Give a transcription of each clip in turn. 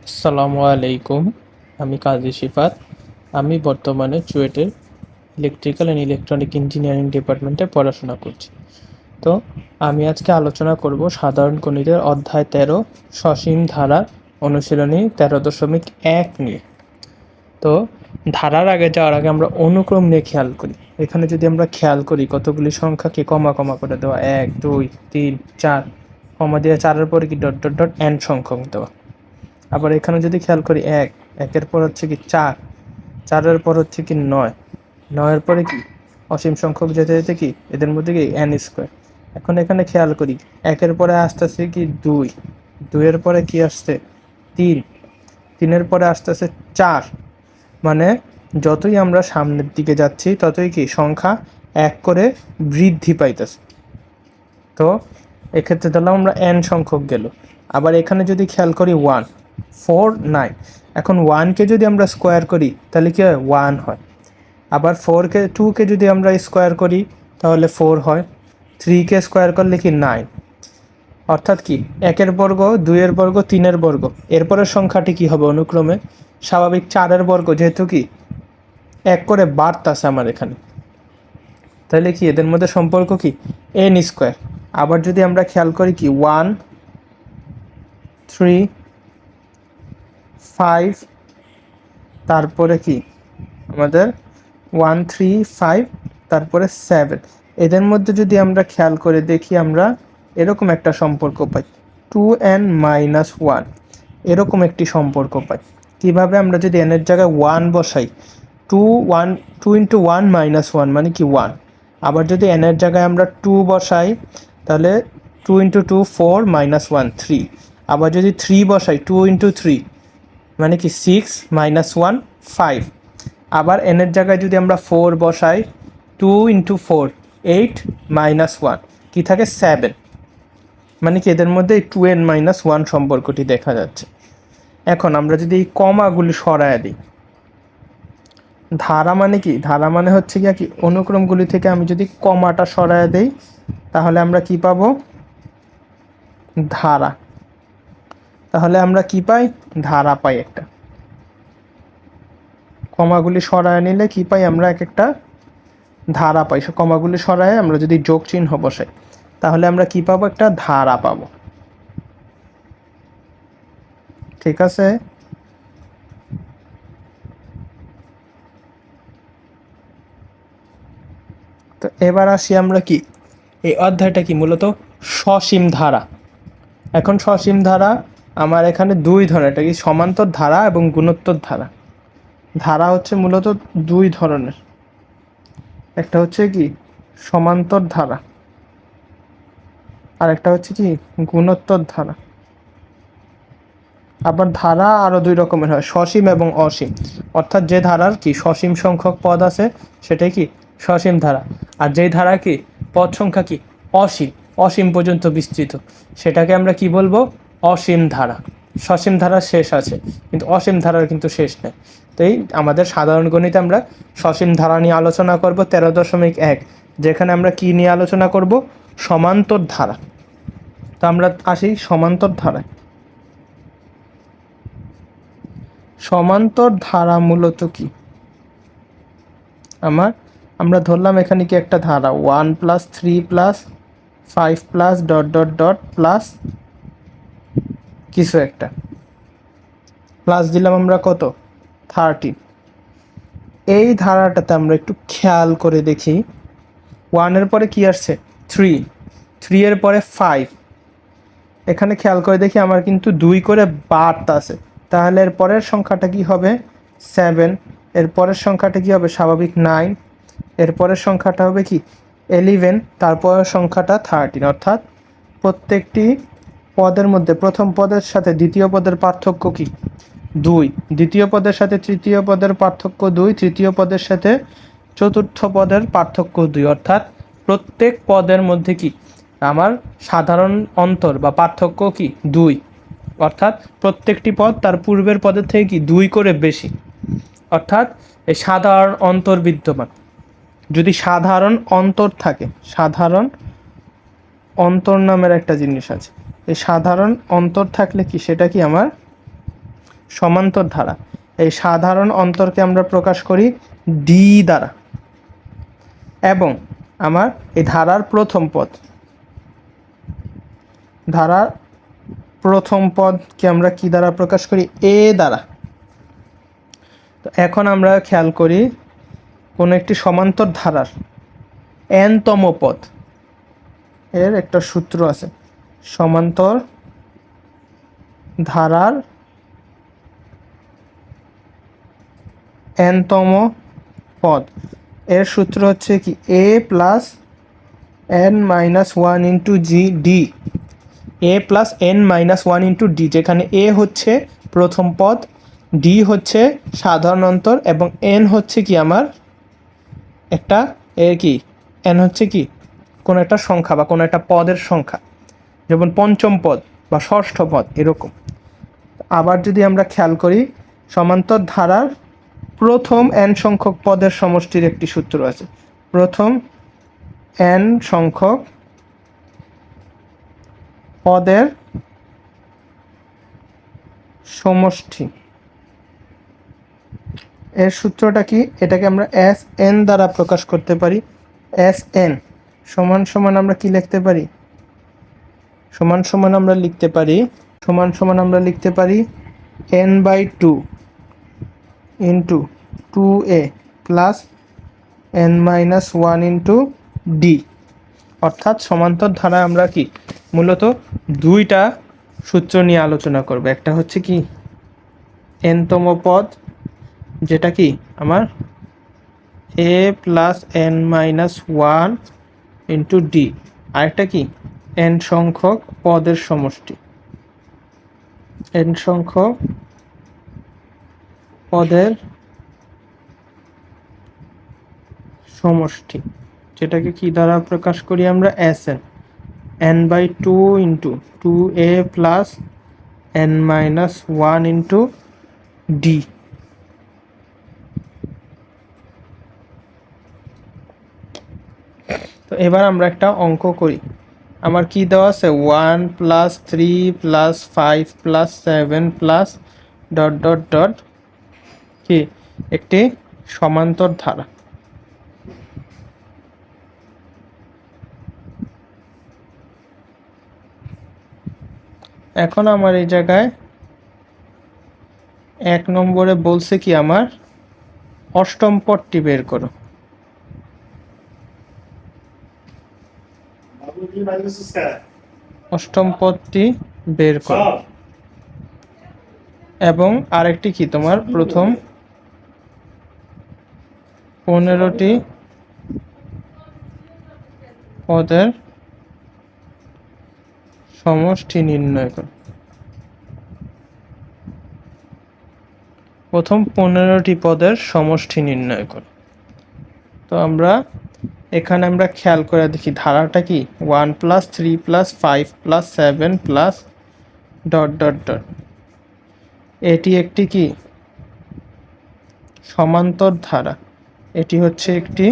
আসসালামু আলাইকুম। আমি কাজী শিফাত। আমি বর্তমানে চুয়েটের ইলেকট্রিক্যাল অ্যান্ড ইলেকট্রনিক ইঞ্জিনিয়ারিং ডিপার্টমেন্টে পড়াশোনা করছি। তো আমি আজকে আলোচনা করব সাধারণ গণিতের অধ্যায় 13 সসীম ধারার অনুশীলনী 13.1 নিয়ে। তো ধারার আগে যাওয়ার আগে আমরা অনুক্রম নিয়ে খেয়াল করি। এখানে যদি আমরা খেয়াল করি কতগুলি সংখ্যাকে কমা কমা করে দেওয়া, 1 2 3 4, কমা দিয়ে 4-এর পরে কি ডট ডট ডট n সংখ্যক দেওয়া। আবার এখানে যদি খেয়াল করি একের পর হচ্ছে কি 4, 4-এর পর হচ্ছে কি 9, 9-এর পরে কি অসীম সংখ্যক যেতে যেতে কি এদের মধ্যে কি n স্কোয়ার। এখন এখানে খেয়াল করি একের পরে আসতেছে কি 2, 2-এর পরে কি আসছে 3, 3-এর পরে আসতেছে 4। মানে যতই আমরা সামনের দিকে যাচ্ছি ততই কি সংখ্যা এক করে বৃদ্ধি পাইতেছে। তো এক্ষেত্রে ধরলাম আমরা n সংখ্যক গেল। আবার এখানে যদি খেয়াল করি 1 4 9, এখন 1কে যদি আমরা স্কোয়ার করি তাহলে কি হয় 1 হয়। আবার 2কে যদি আমরা স্কোয়ার করি তাহলে 4 হয়। 3কে স্কোয়ার করলে কি 9। অর্থাৎ কি একের বর্গ, 2-এর বর্গ, 3-এর বর্গ, এরপরের সংখ্যাটি কি হবে অনুক্রমে স্বাভাবিক 4-এর বর্গ, যেহেতু কি এক করে বাড়তাছে আমার এখানে, তাহলে কি এদের মধ্যে সম্পর্ক কি n স্কোয়ার। আবার যদি আমরা খেয়াল করি কি 1 3 5, তারপরে কি আমাদের 1 3 5, তারপরে 7, এদের মধ্যে যদি আমরা খেয়াল করে দেখি আমরা এরকম একটা সম্পর্ক পাই 2n-1, এরকম একটি সম্পর্ক পাই। কিভাবে আমরা যদি n এর জায়গায় 1 বসাই 2 ইন্টু 1 মাইনাস 1 মানে কি 1। আবার যদি n এর জায়গায় আমরা 2 বসাই তাহলে 2 ইন্টু 2 4 মাইনাস 1 3। আবার যদি 3 বসাই 2 ইন্টু 3 মানে কি 6 মাইনাস 1 5। আবার n এর জায়গায় যদি আমরা 4 বসাই 2 ইন্টু 4 8 মাইনাস 1 কি থাকে 7। মানে কি এদের মধ্যে 2n-1 সম্পর্কটি দেখা যাচ্ছে। এখন আমরা যদি এই কমাগুলি সরায় দিই, ধারা মানে কি, ধারা মানে হচ্ছে কি অনুক্রমগুলি থেকে আমি যদি কমাটা সরায় দেই তাহলে আমরা কি পাবো ধারা। তাহলে আমরা কি পাই ধারা পাই একটা। কমাগুলি সরায় নিলে কি পাই আমরা এক একটা ধারা পাই। কমাগুলি সরায় আমরা যদি যোগ চিহ্ন বসাই তাহলে আমরা কি পাবো একটা ধারা পাবো। ঠিক আছে। তো এবার আসি আমরা কি এই অধ্যায়টা কি মূলত সসীম ধারা। এখন সসীম ধারা আমার এখানে দুই ধরনের, এটা কি সমান্তর ধারা এবং গুণোত্তর ধারা। ধারা হচ্ছে মূলত দুই ধরনের, একটা হচ্ছে কি সমান্তর ধারা আর একটা হচ্ছে কি গুণোত্তর ধারা। আবার ধারা আরও দুই রকমের হয়, সসীম এবং অসীম। অর্থাৎ যে ধারার কি সসীম সংখ্যক পদ আছে সেটাই কি সসীম ধারা, আর যেই ধারা কি পদ সংখ্যা কি অসীম, অসীম পর্যন্ত বিস্তৃত, সেটাকে আমরা কি বলবো অসীম ধারা। সসীম ধারার শেষ আছে কিন্তু অসীম ধারার কিন্তু শেষ নেই। তো এই আমাদের সাধারণ গণিতে আমরা সসীম ধারা নিয়ে আলোচনা করব 13.1, যেখানে আমরা কি নিয়ে আলোচনা করব সমান্তর ধারা। তো আমরা আসি সমান্তর ধারায়। সমান্তর ধারা মূলত কি আমরা ধরলাম এখানে কি একটা ধারা 1 + 3 + 5 + ডট ডট ডট প্লাস কিছু একটা প্লাস দিলাম আমরা কত 13। এই ধারাটাতে আমরা একটু খেয়াল করে দেখি 1-এর পরে কি আসছে 3, 3-এর পরে 5, এখানে খেয়াল করে দেখি আমার কিন্তু 2 করে বাড়তে আছে। তাহলে এর পরের সংখ্যাটা কি হবে 7, এর পরের সংখ্যাটা কি হবে স্বাভাবিক 9, এর পরের সংখ্যাটা হবে কি 11, তারপরের সংখ্যাটা 13। অর্থাৎ প্রত্যেকটি পদের মধ্যে প্রথম পদের সাথে দ্বিতীয় পদের পার্থক্য কি 2, দ্বিতীয় পদের সাথে তৃতীয় পদের পার্থক্য 2, তৃতীয় পদের সাথে চতুর্থ পদের পার্থক্য 2। অর্থাৎ প্রত্যেক পদের মধ্যে কি আমার সাধারণ অন্তর বা পার্থক্য কি 2। অর্থাৎ প্রত্যেকটি পদ তার পূর্বের পদের থেকে কি 2 করে বেশি। অর্থাৎ এই সাধারণ অন্তর বিদ্যমান। যদি সাধারণ অন্তর থাকে, সাধারণ অন্তর নামের একটা জিনিস আছে, এই সাধারণ অন্তর থাকলে কি সেটা কি আমার সমান্তর ধারা, এই সাধারণ অন্তরকে আমরা প্রকাশ করি ডি দ্বারা, এবং আমার এই ধারার প্রথম পদকে আমরা কি দ্বারা প্রকাশ করি, এ দ্বারা। তো এখন আমরা খেয়াল করি কোন একটি সমান্তর ধারার n-তম পদ এর একটা সূত্র আছে, সমান্তর ধারার n-তম পদ এর সূত্র হচ্ছে কি a plus n-1 into D, a plus n-1 into D, যেখানে a হচ্ছে প্রথম পদ, ডি হচ্ছে সাধারণ অন্তর, এবং n হচ্ছে কি আমার একটা n হচ্ছে কি কোনো একটা সংখ্যা বা কোনো একটা পদের সংখ্যা, যেমন পঞ্চম পদ বা ষষ্ঠ পদ এরকম। আবার যদি আমরা খেয়াল করি সমান্তর ধারার প্রথম n সংখ্যক পদের সমষ্টির একটি সূত্র আছে, প্রথম n সংখ্যক পদের সমষ্টি এর সূত্রটা কি, এটাকে আমরা এস এন দ্বারা প্রকাশ করতে পারি। এস এন সমান সমান আমরা কি লিখতে পারি, সমান সমান আমরা লিখতে পারি n/2 into 2a plus n-1 into D. অর্থাৎ সমান্তর ধারায় আমরা কি মূলত দুইটা সূত্র নিয়ে আলোচনা করব, একটা হচ্ছে কি n-তম পদ, যেটা কি আমার a plus n-1 into D, আরেকটা কি n সংখ্যক পদের সমষ্টি, n সংখ্যক পদের সমষ্টি, যেটাকে কি দ্বারা প্রকাশ করি আমরা Sn, n/2 into 2a plus n-1 into D. তো এবার আমরা একটা অঙ্ক করি। আমার কি দেওয়া আছে, 1 plus 3 plus 5 plus 7 plus dot dot dot কি একটি সমান্তর ধারা। এখন আমার এই জায়গায় 1 নম্বরে বলছে কি আমার অষ্টম পদটি বের করো। অষ্টম পদটি বের করো, এবং আরেকটি কি তোমার প্রথম 15টি পদের সমষ্টি নির্ণয় করো। প্রথম 15টি পদের সমষ্টি নির্ণয় করো। তো এখানে আমরা খেয়াল করে দেখি ধারাটা কি 1 plus 3 plus 5 plus 7 plus dot dot dot, এটি একটি কি সমান্তর ধারা, এটি হচ্ছে একটি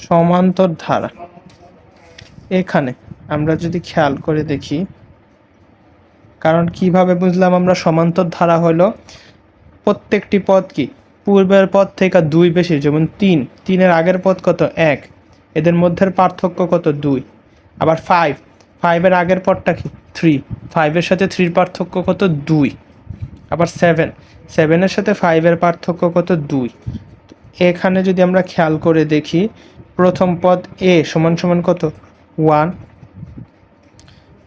সমান্তর ধারা। এখানে আমরা যদি খেয়াল করে দেখি, কারণ কিভাবে বুঝলাম আমরা সমান্তর ধারা হলো প্রত্যেকটি পদ কি পূর্বের পদ থেকে 2 বেশি, যেমন 3 আগের পদ কত 1, এদের মধ্যের পার্থক্য কত 2। আবার 5 এর আগের পদটা কি 3, 5 এর সাথে 3 পার্থক্য কত 2। আবার 7 এর সাথে 5 এর পার্থক্য কত 2। এখানে যদি আমরা খেয়াল করে দেখি প্রথম পদ a সমান সমান কত 1,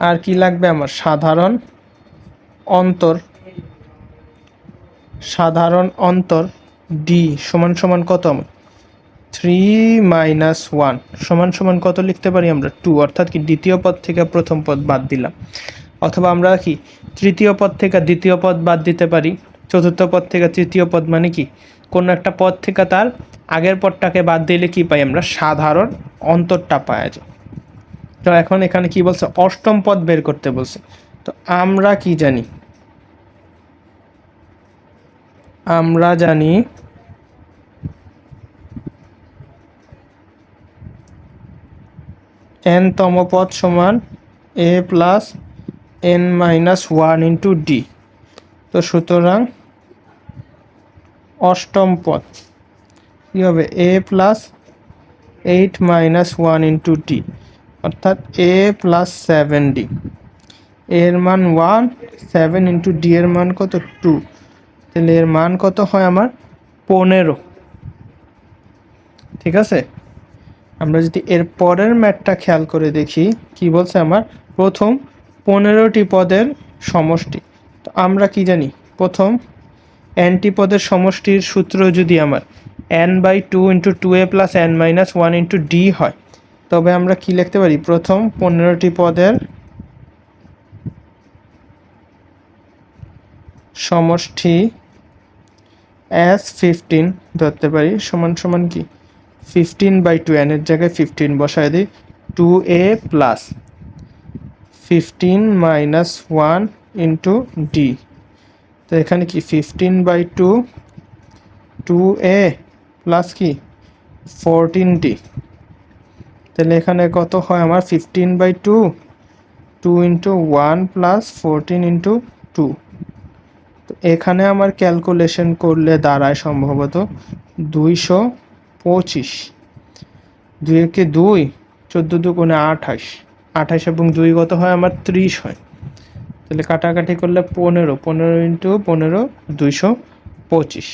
আর কি লাগবে আমার সাধারণ ডি সমান সমান কত, 3 - 1 সমান সমান কত লিখতে পারি আমরা 2, অর্থাৎ কি দ্বিতীয় পদ থেকে প্রথম পদ বাদ দিলাম। অথবা আমরা কি তৃতীয় পদ থেকে দ্বিতীয় পদ বাদ দিতে পারি, চতুর্থ পদ থেকে তৃতীয় পদ, মানে কি কোন একটা পদ থেকে তার আগের পদটাকে বাদ দিলে কি পাই আমরা সাধারণ অন্তরটা পাওয়া যায়। তো এখন এখানে কি বলছে অষ্টম পদ বের করতে বলছে। তো আমরা কি জানি, আমরা জানি n-তম পদ সমান a plus n minus one into D. তো সুতরাং অষ্টম পদ কী হবে A plus 8 minus one into D, অর্থাৎ এ প্লাস 7d। এর মান 1, 7 ইন্টু ডি এর মান কত 2, তাহলে এর মান কত হয় আমার 15। ঠিক আছে, আমরা যদি এর পরের ম্যাথটা খেয়াল করে দেখি কি বলছে আমার প্রথম 15টি পদের সমষ্টি। তো আমরা কি জানি প্রথম nটি পদের সমষ্টির সূত্র যদি আমার n/2 into 2a plus n minus 1 into D হয়, তবে আমরা কি লিখতে পারি প্রথম 15টি পদের সমষ্টি as 15 ধরতে পারি সমান সমান কি 15/2, n এর জায়গায় 15 বসায় দিই, 2a plus 15 minus 1 into D. তো এখানে কি 15/2, 2a প্লাস কি 14d। তাহলে এখানে কত হয় আমার 15/2, 2 ইন্টু 1 প্লাস 14 ইন্টু 2। তো এখানে আমার ক্যালকুলেশন করলে দাঁড়ায় সম্ভবত 225। 2 একে 2, 14 দুগুণে 28, 28 এবং 2 কত হয় আমার 30 হয়। তাহলে কাটাকাটি করলে 15 ইন্টু 15 225।